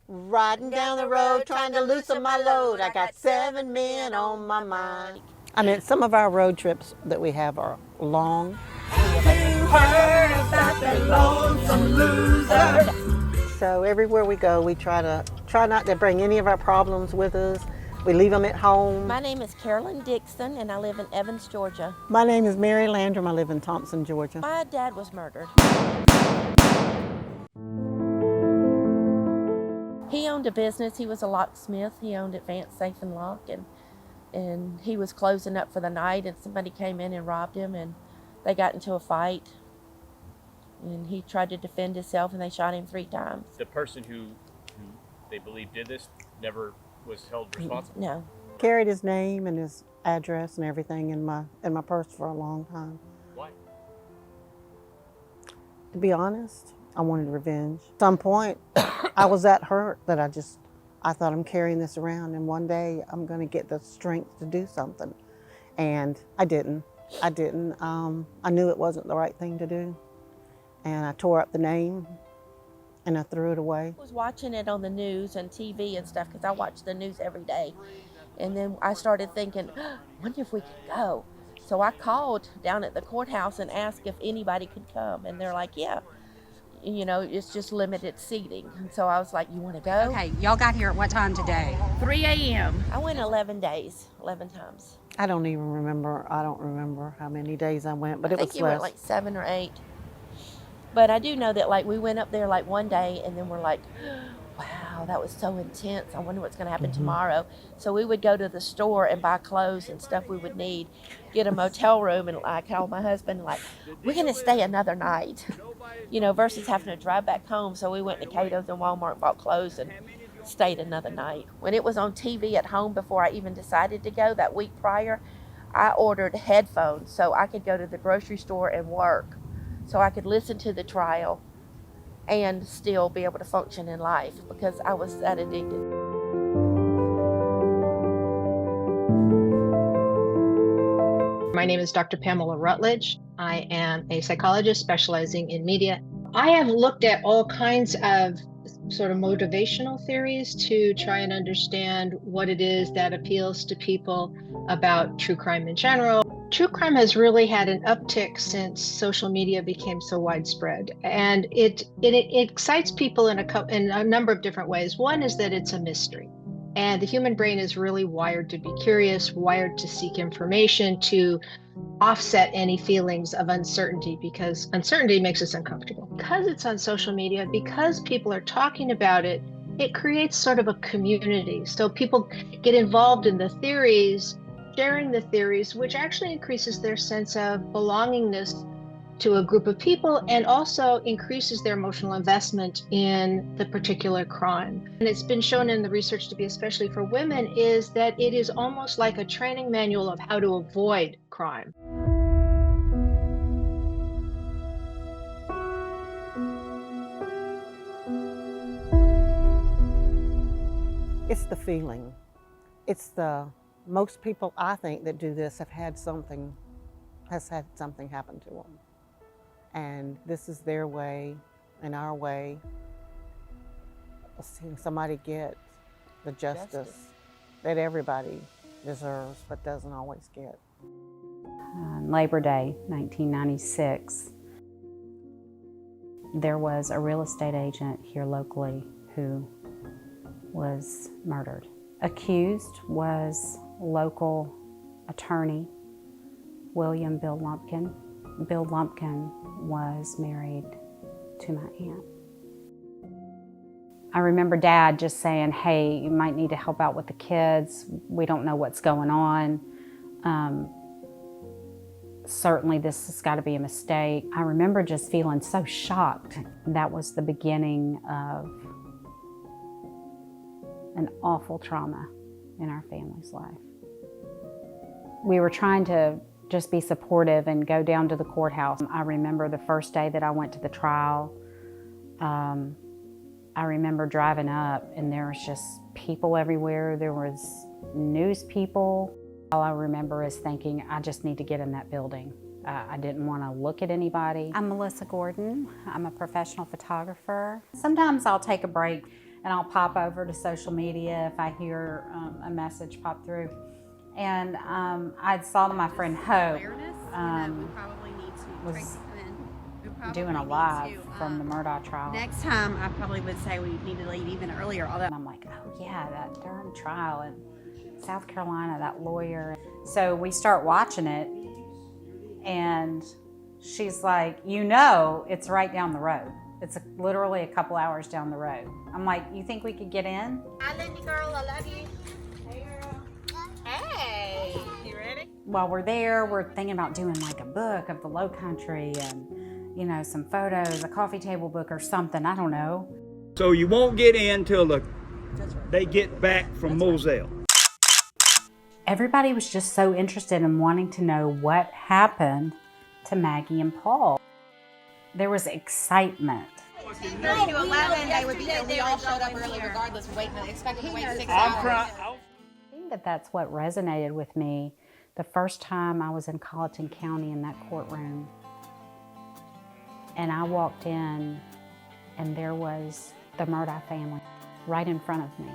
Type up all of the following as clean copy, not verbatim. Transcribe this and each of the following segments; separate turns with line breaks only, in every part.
Riding down the road trying to loosen my load. I got 7 men on my mind. I mean, some of our road trips that we have are long. You heard about the lonesome loser. So everywhere we go, we try not to bring any of our problems with us. We leave them at home.
My name is Carolyn Dixon, and I live in Evans, Georgia.
My name is Mary Landrum. I live in Thompson, Georgia.
My dad was murdered. He owned a business. He was a locksmith. He owned Advanced Safe and Lock, and he was closing up for the night, and somebody came in and robbed him, and they got into a fight, and he tried to defend himself, and they shot him 3 times.
The person who they believe did this never was held responsible?
No.
Carried his name and his address and everything in my purse for a long time.
Why?
To be honest, I wanted revenge. At some point, I was that hurt that I thought I'm carrying this around, and one day I'm going to get the strength to do something. And I didn't. I knew it wasn't the right thing to do. And I tore up the name and I threw it away.
I was watching it on the news and TV and stuff because I watch the news every day. And then I started thinking, I wonder if we could go. So I called down at the courthouse and asked if anybody could come. And they're like, yeah. You know, it's just limited seating. And so I was like, you want to go?
Okay, y'all got here at what time today?
3 a.m. I went 11 days, 11 times.
I don't remember how many days I went, but it was less.
I think you went like 7 or 8. But I do know that like we went up there like one day and then we're like, wow, that was so intense. I wonder what's going to happen tomorrow. So we would go to the store and buy clothes and stuff we would need, get a motel room, and I called my husband like, we're going to stay another night, you know, versus having to drive back home. So we went to Cato's and Walmart, bought clothes, and stayed another night. When it was on TV at home before I even decided to go that week prior, I ordered headphones so I could go to the grocery store and work, so I could listen to the trial and still be able to function in life because I was that addicted.
My name is Dr. Pamela Rutledge. I am a psychologist specializing in media. I have looked at all kinds of sort of motivational theories to try and understand what it is that appeals to people about true crime in general. True crime has really had an uptick since social media became so widespread, and it excites people in a number of different ways. One is that it's a mystery, and the human brain is really wired to be curious, wired to seek information, to offset any feelings of uncertainty, because uncertainty makes us uncomfortable. Because it's on social media, because people are talking about it, it creates sort of a community. So people get involved in the theories, sharing the theories, which actually increases their sense of belongingness to a group of people and also increases their emotional investment in the particular crime. And it's been shown in the research to be, especially for women, is that it is almost like a training manual of how to avoid crime.
It's the feeling. Most people, I think, that do this have had something happen to them. And this is their way and our way of seeing somebody get the justice that everybody deserves but doesn't always get.
Labor Day, 1996, there was a real estate agent here locally who was murdered. Accused was local attorney William Bill Lumpkin. Bill Lumpkin was married to my aunt. I remember Dad just saying, hey, you might need to help out with the kids. We don't know what's going on. Certainly this has got to be a mistake. I remember just feeling so shocked. That was the beginning of an awful trauma in our family's life. We were trying to just be supportive and go down to the courthouse. I remember the first day that I went to the trial, I remember driving up and there was just people everywhere. There was news people. All I remember is thinking, I just need to get in that building. I didn't want to look at anybody. I'm Melissa Gordon. I'm a professional photographer. Sometimes I'll take a break and I'll pop over to social media if I hear a message pop through. And I saw my friend Hope was doing a live from the Murdaugh trial.
Next time, I probably would say we need to leave even earlier. Although
And I'm like, oh yeah, that darn trial in South Carolina, that lawyer. So we start watching it, and she's like, you know, it's right down the road. It's literally a couple hours down the road. I'm like, you think we could get in?
hi, Lindy girl, I love you. Hey, girl. Hey, you ready?
While we're there, we're thinking about doing like a book of the Low Country and, you know, some photos, a coffee table book or something, I don't know.
So you won't get in till they get back from Moselle.
Everybody was just so interested in wanting to know what happened to Maggie and Paul. There was excitement.
10:30 to 11, they would be there. We all showed up early regardless. We're waiting, expecting to wait 6
I'm
hours.
trying.
I think that's what resonated with me the first time I was in Colleton County in that courtroom. And I walked in, and there was the Murdaugh family right in front of me.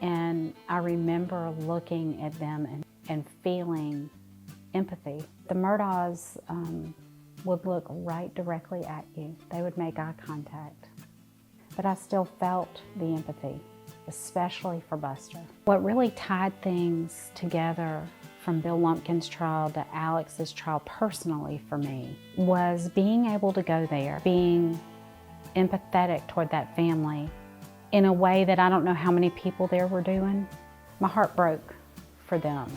And I remember looking at them and feeling empathy. The Murdaughs would look right directly at you. They would make eye contact. But I still felt the empathy, especially for Buster. What really tied things together from Bill Lumpkin's trial to Alex's trial personally for me was being able to go there, being empathetic toward that family in a way that I don't know how many people there were doing. My heart broke for them.